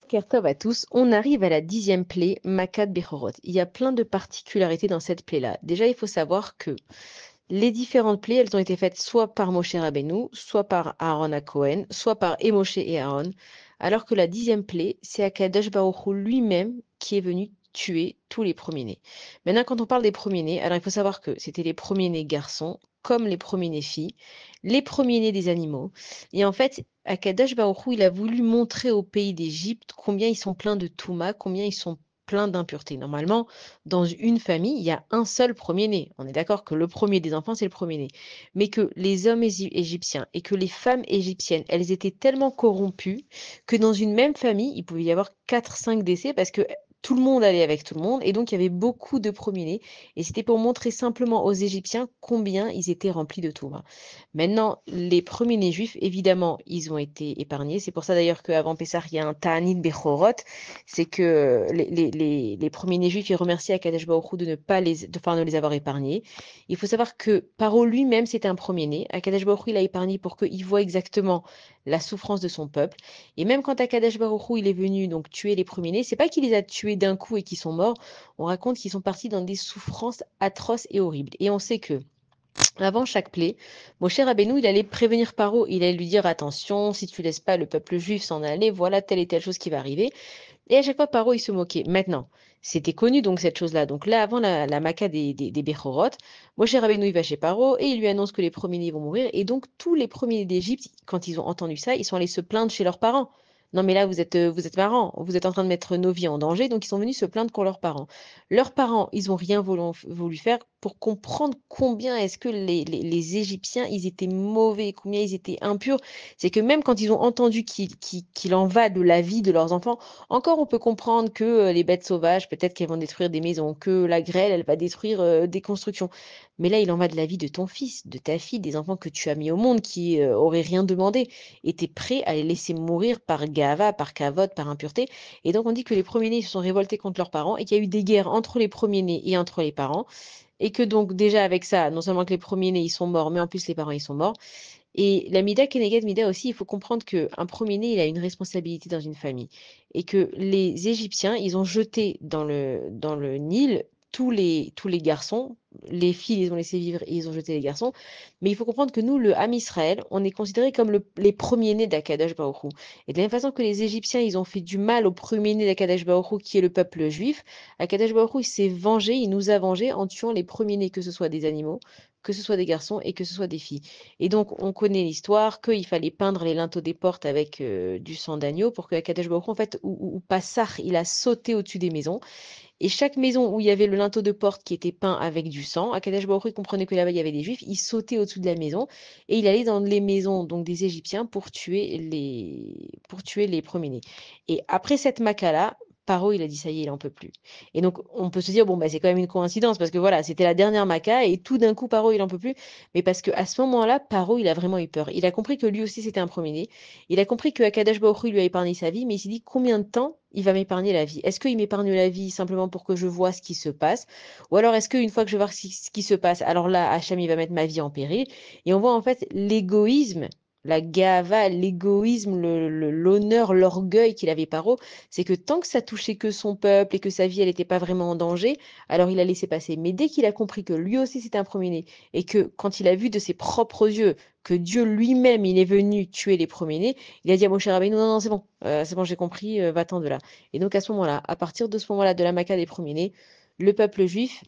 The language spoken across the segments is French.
Kertov à tous, on arrive à la 10e plaie, Makat Bechorot. Il y a plein de particularités dans cette plaie-là. Déjà, il faut savoir que les différentes plaies, elles ont été faites soit par Moshe Rabbeinu, soit par Aaron à Cohen, soit par Moshe et Aaron, alors que la 10e plaie, c'est Akadosh Baruch Hu lui-même qui est venu tuer tous les premiers-nés. Maintenant, quand on parle des premiers-nés, alors il faut savoir que c'était les premiers-nés garçons, comme les premiers-nés filles, les premiers-nés des animaux. Et en fait, Akadosh Baruch Hu, il a voulu montrer au pays d'Égypte combien ils sont pleins de touma, combien ils sont pleins d'impuretés. Normalement, dans une famille, il y a un seul premier-né. On est d'accord que le premier des enfants, c'est le premier-né. Mais que les hommes égyptiens et que les femmes égyptiennes, elles étaient tellement corrompues que dans une même famille, il pouvait y avoir 4, 5 décès parce que tout le monde allait avec tout le monde. Et donc, il y avait beaucoup de premiers-nés. Et c'était pour montrer simplement aux Égyptiens combien ils étaient remplis de tout. Maintenant, les premiers-nés juifs, évidemment, ils ont été épargnés. C'est pour ça d'ailleurs qu'avant Pessah, il y a un Ta'anit Bechorot, c'est que les premiers-nés juifs, ils remerciaient Akadosh Baruch Hu de ne pas enfin, de les avoir épargnés. Il faut savoir que Paro lui-même, c'était un premier-né. Akadosh Baruch Hu, il l'a épargné pour qu'il voit exactement la souffrance de son peuple. Et même quand Akadosh Baruch Hu, il est venu donc tuer les premiers-nés, c'est pas qu'il les a tués d'un coup et qu'ils sont morts. On raconte qu'ils sont partis dans des souffrances atroces et horribles. Et on sait que avant chaque plaie, Moshe Rabbeinu, il allait prévenir Paro, il allait lui dire attention, si tu laisses pas le peuple juif s'en aller, voilà telle et telle chose qui va arriver. Et à chaque fois, Paro, il se moquait. Maintenant, c'était connu donc cette chose-là. Donc là, avant la Maka des Bechorot, Moshe Rabbeinu, il va chez Paro et il lui annonce que les premiers-nés vont mourir. Et donc, tous les premiers-nés d'Égypte, quand ils ont entendu ça, ils sont allés se plaindre chez leurs parents. Non, mais là, vous êtes marrants, vous êtes en train de mettre nos vies en danger, donc ils sont venus se plaindre pour leurs parents. Leurs parents, ils n'ont rien voulu faire pour comprendre combien est-ce que les Égyptiens, ils étaient mauvais, combien ils étaient impurs. C'est que même quand ils ont entendu qu'il en va de la vie de leurs enfants, encore, on peut comprendre que les bêtes sauvages, peut-être qu'elles vont détruire des maisons, que la grêle, elle va détruire des constructions. Mais là, il en va de la vie de ton fils, de ta fille, des enfants que tu as mis au monde qui auraient rien demandé. Et tu es prêt à les laisser mourir par gava, par cavote, par impureté. Et donc, on dit que les premiers-nés se sont révoltés contre leurs parents et qu'il y a eu des guerres entre les premiers-nés et entre les parents. Et que donc, déjà avec ça, non seulement que les premiers-nés, ils sont morts, mais en plus, les parents, ils sont morts. Et la Mida Keneged Mida aussi, il faut comprendre qu'un premier-né, il a une responsabilité dans une famille. Et que les Égyptiens, ils ont jeté dans le Nil tous les garçons. Les filles, ils ont laissé vivre et ils ont jeté les garçons. Mais il faut comprendre que nous, le Ham Israël, on est considérés comme les premiers-nés d'Akadosh Baruch Hu. Et de la même façon que les Égyptiens, ils ont fait du mal au premier-né d'Akadosh Baruch Hu, qui est le peuple juif, Akadosh Baruch Hu, il s'est vengé, il nous a vengés en tuant les premiers-nés, que ce soit des animaux, que ce soit des garçons et que ce soit des filles. Et donc, on connaît l'histoire qu'il fallait peindre les linteaux des portes avec du sang d'agneau pour que Akadosh Baruch Hu, en fait, ou Passach, il a sauté au-dessus des maisons. Et chaque maison où il y avait le linteau de porte qui était peint avec du sang, Akadosh Baruch Hu, il comprenait que là-bas, il y avait des Juifs, il sautait au-dessus de la maison et il allait dans les maisons donc des Égyptiens pour tuer les premiers-nés. Et après cette Maka-là, Paro, il a dit ça y est, il en peut plus. Et donc, on peut se dire, bon, bah, c'est quand même une coïncidence parce que voilà, c'était la dernière Maka et tout d'un coup, Paro, il en peut plus. Mais parce qu'à ce moment-là, Paro, il a vraiment eu peur. Il a compris que lui aussi, c'était un premier-né. Il a compris que Akadosh Baruch Hu lui a épargné sa vie, mais il s'est dit combien de temps il va m'épargner la vie? Est-ce qu'il m'épargne la vie simplement pour que je vois ce qui se passe? Ou alors est-ce qu'une fois que je vais voir ce qui se passe, alors là, Hacham, il va mettre ma vie en péril? Et on voit en fait l'égoïsme, la gava, l'égoïsme, l'honneur, l'orgueil qu'il avait Paro, c'est que tant que ça touchait que son peuple et que sa vie, elle n'était pas vraiment en danger, alors il a laissé passer. Mais dès qu'il a compris que lui aussi c'était un premier-né et que quand il a vu de ses propres yeux que Dieu lui-même, il est venu tuer les premiers-nés, il a dit à Moshe Rabbeinu, non, non, c'est bon, j'ai compris, va-t'en de là. Et donc à ce moment-là, à partir de ce moment-là, de la Maka des premiers-nés, le peuple juif,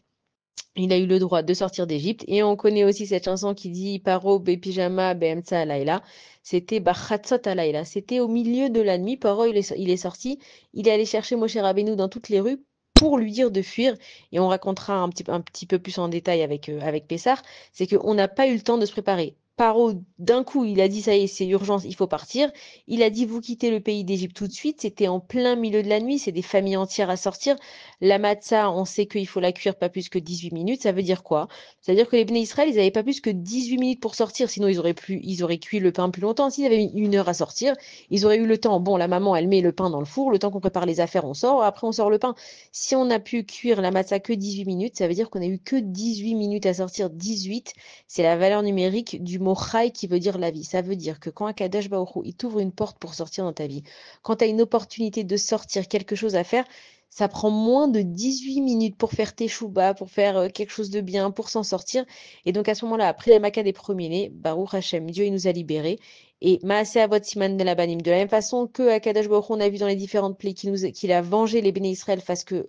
il a eu le droit de sortir d'Égypte. Et on connaît aussi cette chanson qui dit Paro be pyjama be'emtsa alayla. C'était Bachatzot alayla. C'était au milieu de la nuit. Paro, il est sorti. Il est allé chercher Moshe Rabbeinu dans toutes les rues pour lui dire de fuir. Et on racontera un petit peu plus en détail avec Pessar. C'est qu'on n'a pas eu le temps de se préparer. Paro, d'un coup, il a dit ça y est, c'est urgence, il faut partir. Il a dit vous quittez le pays d'Égypte tout de suite. C'était en plein milieu de la nuit. C'est des familles entières à sortir. La matzah, on sait qu'il faut la cuire pas plus que 18 minutes. Ça veut dire quoi? Ça veut dire que les Bnei Israël, ils n'avaient pas plus que 18 minutes pour sortir. Sinon, ils auraient cuit le pain plus longtemps. S'ils avaient mis 1 heure à sortir, ils auraient eu le temps. Bon, la maman, elle met le pain dans le four. Le temps qu'on prépare les affaires, on sort. Après, on sort le pain. Si on a pu cuire la matzah que 18 minutes, ça veut dire qu'on a eu que 18 minutes à sortir. 18, c'est la valeur numérique du mot chai qui veut dire la vie. Ça veut dire que quand Akadosh Baruch Hu, il t'ouvre une porte pour sortir dans ta vie, quand tu as une opportunité de sortir, quelque chose à faire, ça prend moins de 18 minutes pour faire tes choubas, pour faire quelque chose de bien, pour s'en sortir. Et donc à ce moment-là, après les Maccas des premiers-nés, Baruch Hashem, Dieu il nous a libérés. Et Maaseh Avot Siman de la Banim, de la même façon que Akadosh Baruch Hu, on a vu dans les différentes plaies qu'il a vengé les béné Israël face que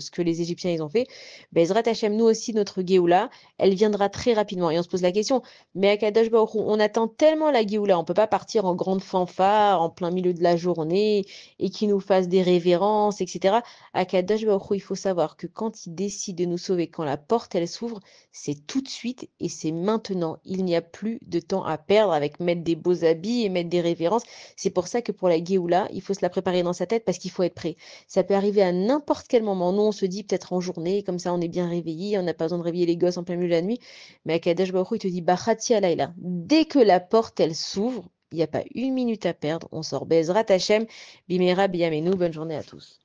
ce que les Égyptiens ils ont fait, Bezrat Hashem, nous aussi, notre Géoula, elle viendra très rapidement. Et on se pose la question, mais Akadosh Baruch Hu, on attend tellement la Géoula, on peut pas partir en grande fanfare, en plein milieu de la journée, et qu'il nous fasse des révérences, etc. Akadosh Baruch Hu, il faut savoir que quand il décide de nous sauver, quand la porte, elle s'ouvre, c'est tout de suite et c'est maintenant. Il n'y a plus de temps à perdre avec mettre des beaux habits et mettre des révérences. C'est pour ça que pour la Géoula, il faut se la préparer dans sa tête parce qu'il faut être prêt. Ça peut arriver à n'importe quel moment. Nous, on se dit peut-être en journée, comme ça on est bien réveillé, on n'a pas besoin de réveiller les gosses en plein milieu de la nuit. Mais Akadosh Baruch Hu, il te dit, Bachati alayla. Dès que la porte, elle s'ouvre, il n'y a pas une minute à perdre. On sort Bezrat Hashem, Bimera Biyamenu. Bonne journée à tous.